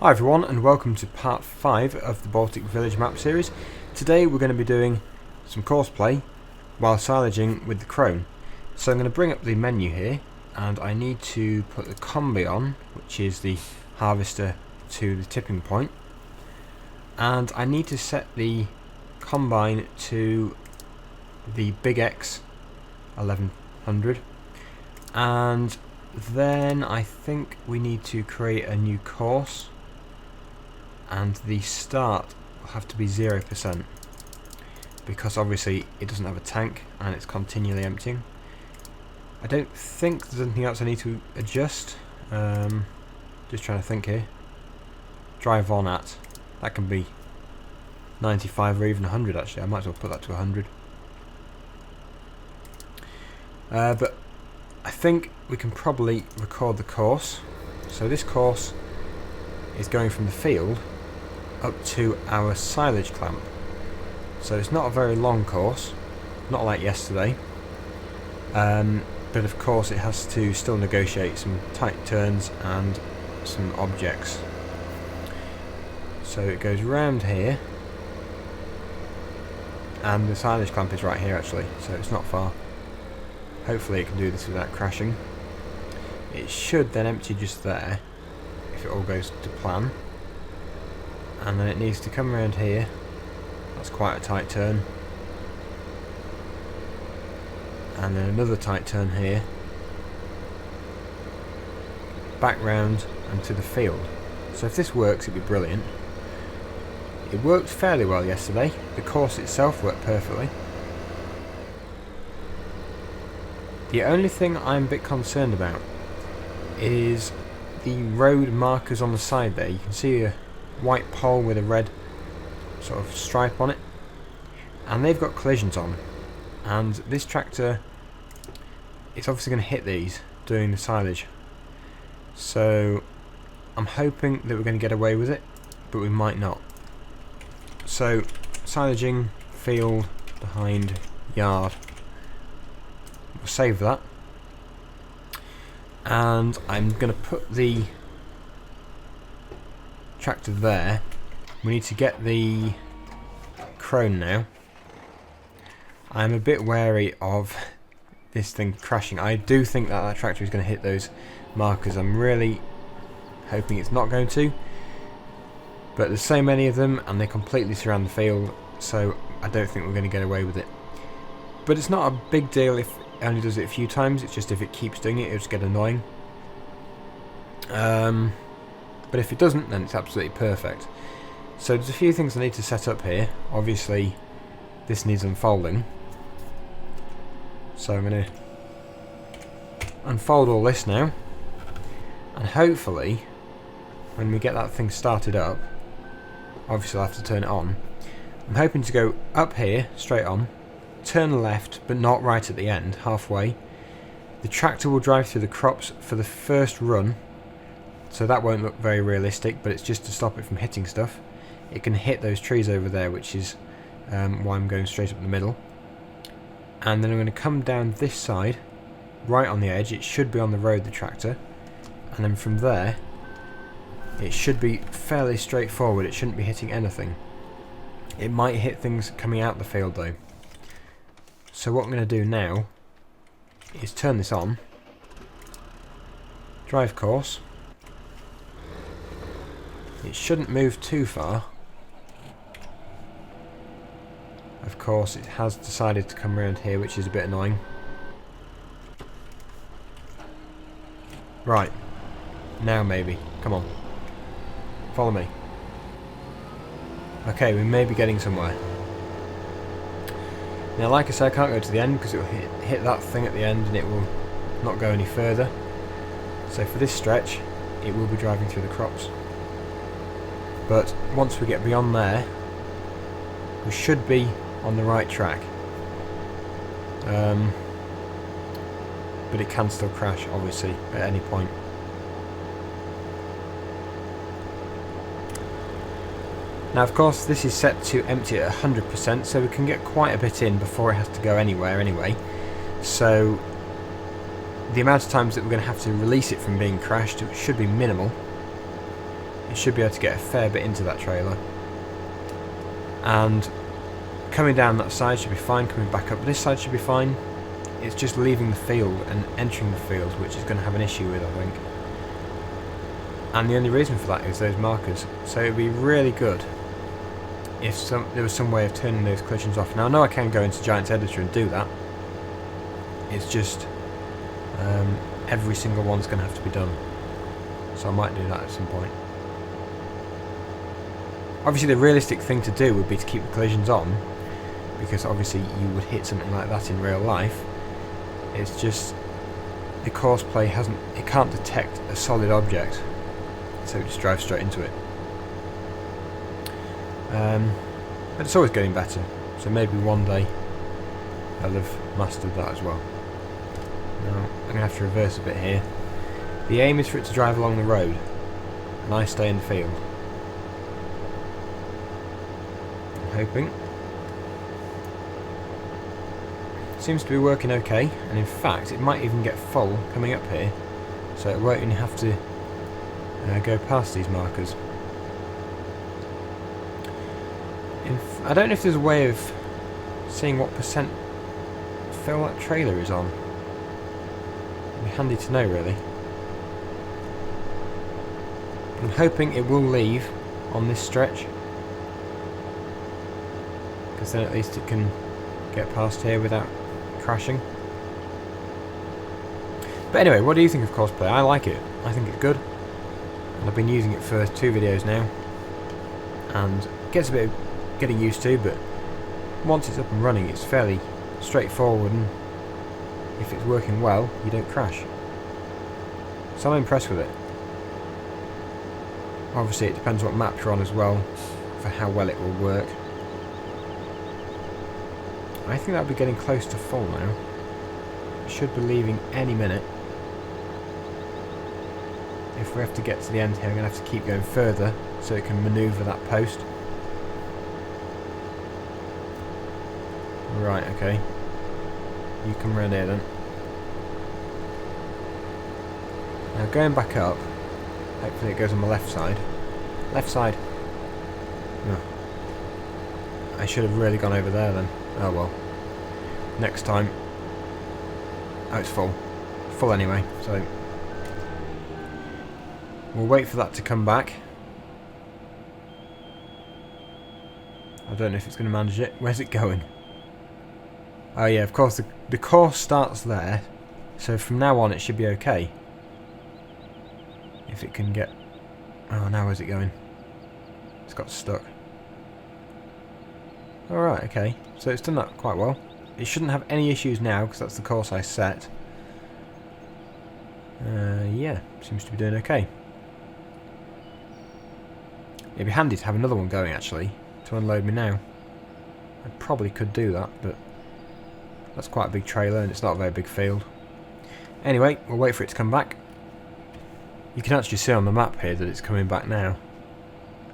Hi everyone, and welcome to part 5 of the Baltic Village map series. Today we're going to be doing some courseplay while silaging with the crone. So I'm going to bring up the menu here, and I need to put the combi on, which is the harvester, to the tipping point. And I need to set the combine to the Big X 1100. And then I think we need to create a new course. And the start will have to be 0% because obviously it doesn't have a tank and it's continually emptying. I don't think there's anything else I need to adjust. Just trying to think here. Drive on at, that can be 95 or even 100 actually. I might as well put that to 100. But I think we can probably record the course. So this course is going from the field up to our silage clamp. So it's not a very long course, not like yesterday, but of course it has to still negotiate some tight turns and some objects. So it goes round here, and the silage clamp is right here actually, so it's not far. Hopefully it can do this without crashing. It should then empty just there if it all goes to plan. And then it needs to come around here. That's quite a tight turn. And then another tight turn here. Back round and to the field. So if this works, it'd be brilliant. It worked fairly well yesterday. The course itself worked perfectly. The only thing I'm a bit concerned about is the road markers on the side there. You can see a white pole with a red sort of stripe on it, and they've got collisions on, and this tractor is obviously going to hit these doing the silage. So I'm hoping that we're going to get away with it, but we might not. So silaging, field, behind, yard. We'll save that, and I'm going to put the tractor there. We need to get the crone now. I'm a bit wary of this thing crashing. I do think that that tractor is going to hit those markers. I'm really hoping it's not going to, but there's so many of them and they completely surround the field, so I don't think we're going to get away with it. But it's not a big deal if it only does it a few times. It's just if it keeps doing it, it'll just get annoying. But if it doesn't, then it's absolutely perfect. So there's a few things I need to set up here. Obviously this needs unfolding, so I'm going to unfold all this now, and hopefully when we get that thing started up, obviously I'll have to turn it on. I'm hoping to go up here straight on, turn left but not right at the end, halfway. The tractor will drive through the crops for the first run, so that won't look very realistic, but it's just to stop it from hitting stuff. It can hit those trees over there, which is why I'm going straight up the middle. And then I'm going to come down this side, right on the edge. It should be on the road, the tractor. And then from there, it should be fairly straightforward. It shouldn't be hitting anything. It might hit things coming out the field though. So what I'm going to do now is turn this on. Drive course. It shouldn't move too far. Of course, it has decided to come around here, which is a bit annoying. Right. Now maybe. Come on. Follow me. Okay, we may be getting somewhere. Now, like I said, I can't go to the end because it will hit that thing at the end and it will not go any further. So for this stretch, it will be driving through the crops. But once we get beyond there, we should be on the right track. But it can still crash, obviously, at any point. Now, of course, this is set to empty at 100%, so we can get quite a bit in before it has to go anywhere anyway. So the amount of times that we're going to have to release it from being crashed should be minimal. it should be able to get a fair bit into that trailer. And coming down that side should be fine, coming back up this side should be fine. It's just leaving the field and entering the field which is going to have an issue with, I think. And the only reason for that is those markers. So it would be really good if there was some way of turning those collisions off. Now I know I can go into Giant's Editor and do that. It's just every single one's going to have to be done. So I might do that at some point. Obviously the realistic thing to do would be to keep the collisions on, because obviously you would hit something like that in real life. It's just the COURSEPLAY can't detect a solid object, so it just drives straight into it. But it's always getting better, so maybe one day I'll have mastered that as well. Now I'm going to have to reverse a bit here. The aim is for it to drive along the road, and I stay in the field. I'm hoping. Seems to be working okay, and in fact it might even get full coming up here, so it won't even have to go past these markers. I don't know if there's a way of seeing what percent fill that trailer is on. It'd be handy to know, really. I'm hoping it will leave on this stretch, because then at least it can get past here without crashing. But anyway, what do you think of COURSEPLAY? I like it. I think it's good. And I've been using it for 2 videos now. And it gets a bit of getting used to, but once it's up and running, it's fairly straightforward, and if it's working well, you don't crash. So I'm impressed with it. Obviously it depends what map you're on as well, for how well it will work. I think that'll be getting close to full now. It should be leaving any minute. If we have to get to the end here, I'm going to have to keep going further so it can manoeuvre that post. Right, okay. You come round here then. Now going back up, hopefully it goes on the left side. Left side. No. I should have really gone over there then. Oh well. Next time. Oh, it's full. Full anyway, so we'll wait for that to come back. I don't know if it's going to manage it. Where's it going? Oh yeah, of course the course starts there, so from now on it should be okay. If it can get... Oh, now where's it going? It's got stuck. Alright, okay. So it's done that quite well. It shouldn't have any issues now, because that's the course I set. Yeah, seems to be doing okay. It'd be handy to have another one going, actually, to unload me now. I probably could do that, but that's quite a big trailer, and it's not a very big field. Anyway, we'll wait for it to come back. You can actually see on the map here that it's coming back now.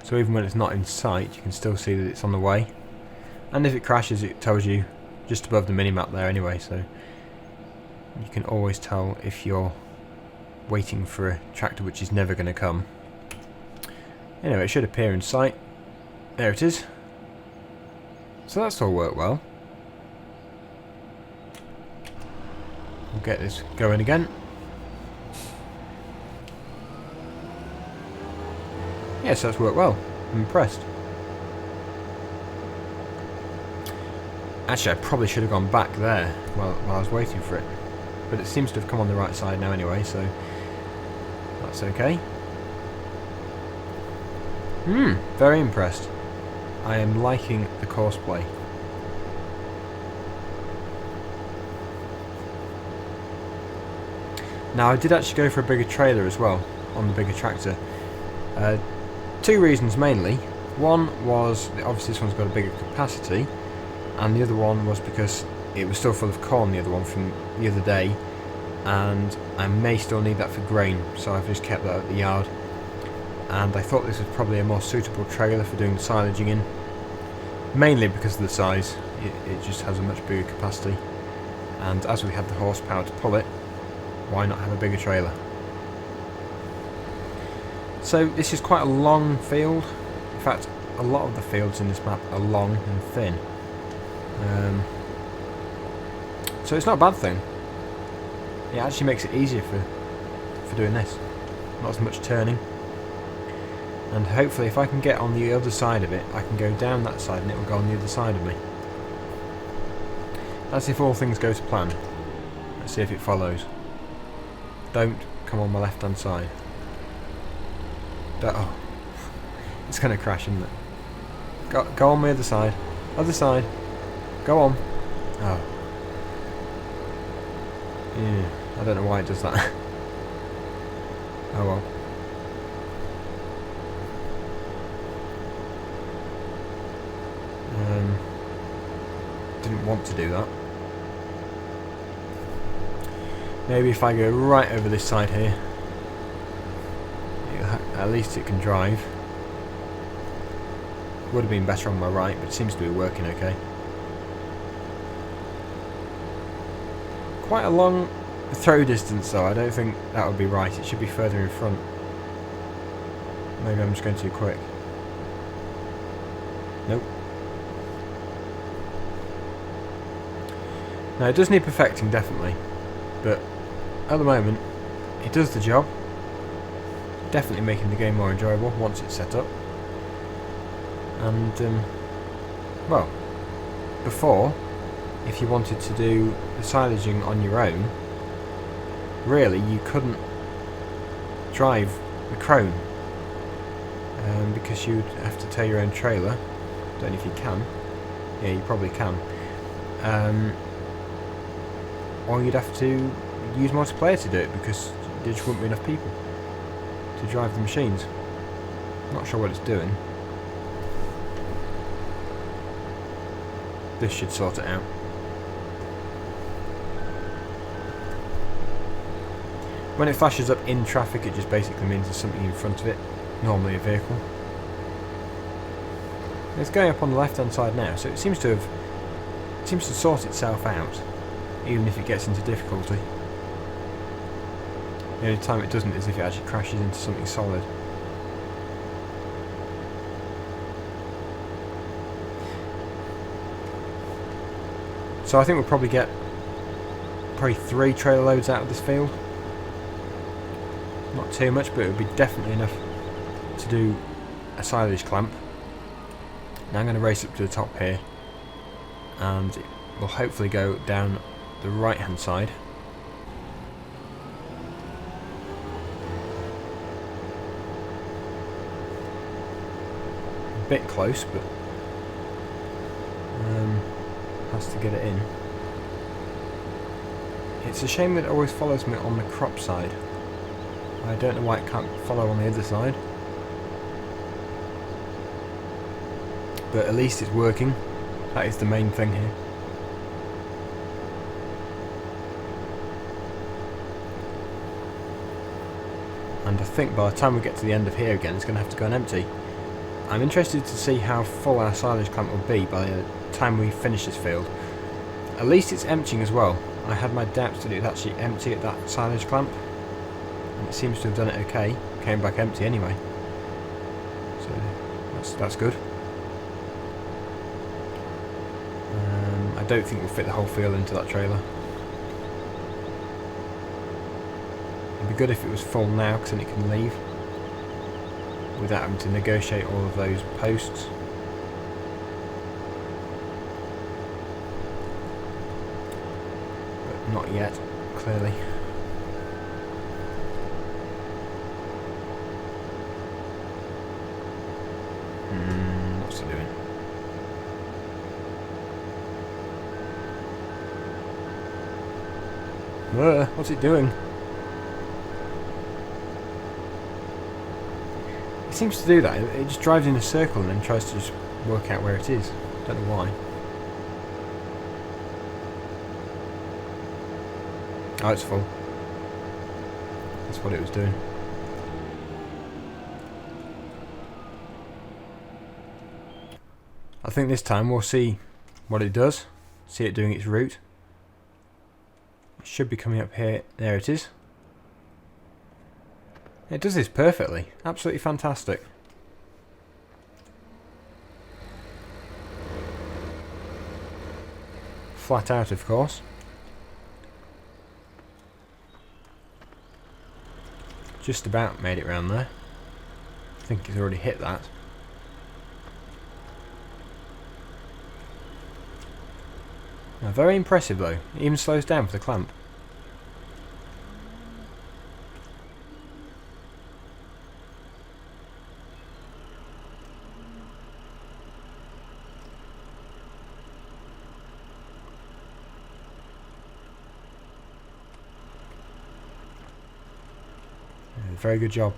So even when it's not in sight, you can still see that it's on the way. And if it crashes, it tells you just above the minimap there anyway, so you can always tell if you're waiting for a tractor which is never going to come. Anyway, it should appear in sight. There it is. So that's all worked well. We'll get this going again. Yes, that's worked well. I'm impressed. Actually, I probably should have gone back there while I was waiting for it. But it seems to have come on the right side now anyway, so that's okay. Very impressed. I am liking the COURSEPLAY. Now, I did actually go for a bigger trailer as well on the bigger tractor. 2 reasons mainly. One was that obviously this one's got a bigger capacity, and the other one was because it was still full of corn, the other one from the other day, and I may still need that for grain, so I've just kept that at the yard. And I thought this was probably a more suitable trailer for doing the silaging in, mainly because of the size. It just has a much bigger capacity, and as we had the horsepower to pull it, why not have a bigger trailer? So this is quite a long field. In fact, a lot of the fields in this map are long and thin. So it's not a bad thing. It actually makes it easier for doing this. Not as much turning. And hopefully if I can get on the other side of it, I can go down that side and it will go on the other side of me. That's if all things go to plan. Let's see if it follows. Don't come on my left hand side. Oh, it's going to crash, isn't it? Go on my other side. Other side. Go on. Oh. Yeah, I don't know why it does that. Oh well. Didn't want to do that. Maybe if I go right over this side here, at least it can drive. Would have been better on my right, but it seems to be working okay. Quite a long throw distance though, I don't think that would be right. It should be further in front. Maybe I'm just going too quick. Nope. Now it does need perfecting, definitely, but at the moment it does the job. Definitely making the game more enjoyable once it's set up. And well, before, if you wanted to do the silaging on your own, really you couldn't drive the crone, because you'd have to tow your own trailer. Don't know if you can. Yeah, you probably can. Or you'd have to use multiplayer to do it, because there just wouldn't be enough people to drive the machines. Not sure what it's doing. This should sort it out. When it flashes up in traffic, it just basically means there's something in front of it, normally a vehicle. It's going up on the left hand side now, so it seems to sort itself out, even if it gets into difficulty. The only time it doesn't is if it actually crashes into something solid. So I think we'll probably get 3 trailer loads out of this field. Not too much, but it would be definitely enough to do a silage clamp. Now I'm going to race up to the top here, and it will hopefully go down the right hand side. A bit close, but has to get it in. It's a shame that it always follows me on the crop side. I don't know why it can't follow on the other side. But at least it's working. That is the main thing here. And I think by the time we get to the end of here again, it's going to have to go on empty. I'm interested to see how full our silage clamp will be by the time we finish this field. At least it's emptying as well. I had my doubts that it would actually empty at that silage clamp, and it seems to have done it okay. Came back empty anyway, so that's good. I don't think we'll fit the whole field into that trailer. It'd be good if it was full now, because then it can leave without having to negotiate all of those posts. But not yet, clearly. What's it doing? What's it doing? It seems to do that. It just drives in a circle and then tries to just work out where it is. Don't know why. Oh, it's full. That's what it was doing. I think this time we'll see what it does. See it doing its route. It should be coming up here. There it is. It does this perfectly. Absolutely fantastic. Flat out, of course. Just about made it round there. I think it's already hit that. Now, very impressive though. It even slows down for the clamp. Very good job.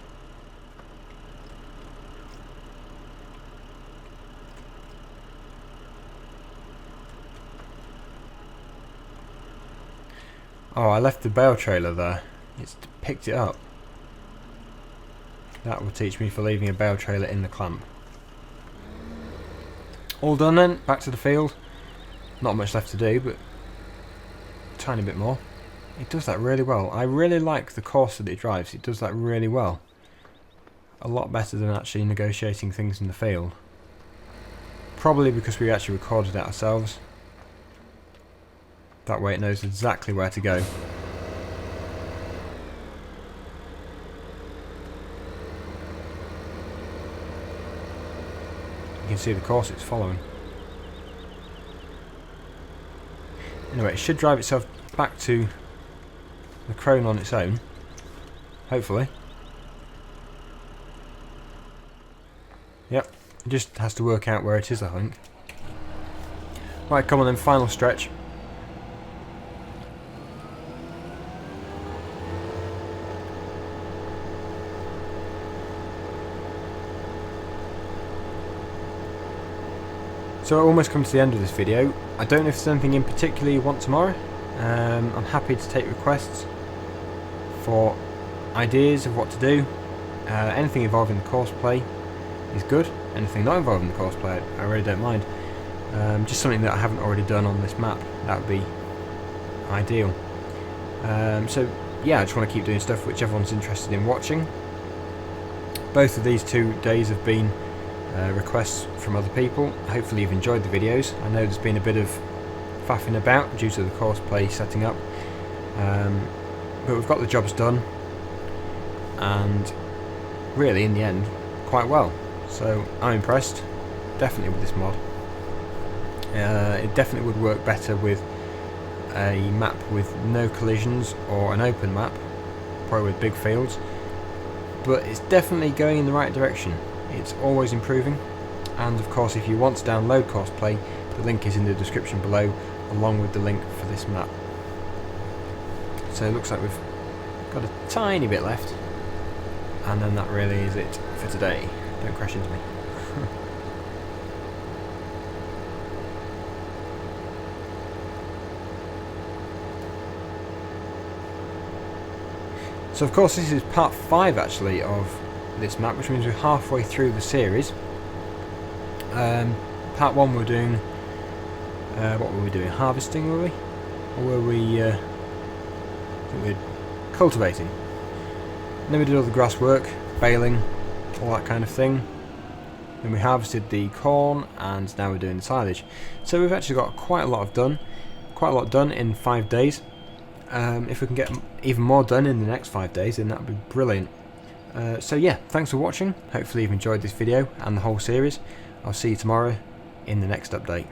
Oh, I left the bale trailer there. It's picked it up. That will teach me for leaving a bale trailer in the clamp. All done then, back to the field. Not much left to do, but a tiny bit more. It does that really well. I really like the course that it drives. It does that really well. A lot better than actually negotiating things in the field. Probably because we actually recorded it ourselves. That way it knows exactly where to go. You can see the course it's following. Anyway, it should drive itself back to the crone on its own. Hopefully. Yep, it just has to work out where it is, I think. Right, come on then, final stretch. So I almost come to the end of this video. I don't know if there's anything in particular you want tomorrow. I'm happy to take requests for ideas of what to do. Anything involving the courseplay is good. Anything not involving the courseplay, I really don't mind. Just something that I haven't already done on this map, that would be ideal. So yeah, I just want to keep doing stuff which everyone's interested in watching. Both of these 2 days have been requests from other people. Hopefully you've enjoyed the videos. I know there's been a bit of faffing about due to the courseplay setting up, but we've got the jobs done, and really in the end quite well. So I'm impressed, definitely, with this mod. It definitely would work better with a map with no collisions or an open map, probably with big fields, but it's definitely going in the right direction. It's always improving, and of course if you want to download COURSEPLAY, the link is in the description below, along with the link for this map. So it looks like we've got a tiny bit left, and then that really is it for today. Don't crash into me. So of course this is part 5 actually of this map, which means we're halfway through the series. Part 1 we're doing, what were we doing? Harvesting, were we? Or were we, I think we were cultivating. And then we did all the grass work, baling, all that kind of thing. Then we harvested the corn, and now we're doing the silage. So we've actually got quite a lot done in 5 days. If we can get even more done in the next 5 days, then that would be brilliant. So yeah, thanks for watching. Hopefully you've enjoyed this video and the whole series. I'll see you tomorrow in the next update.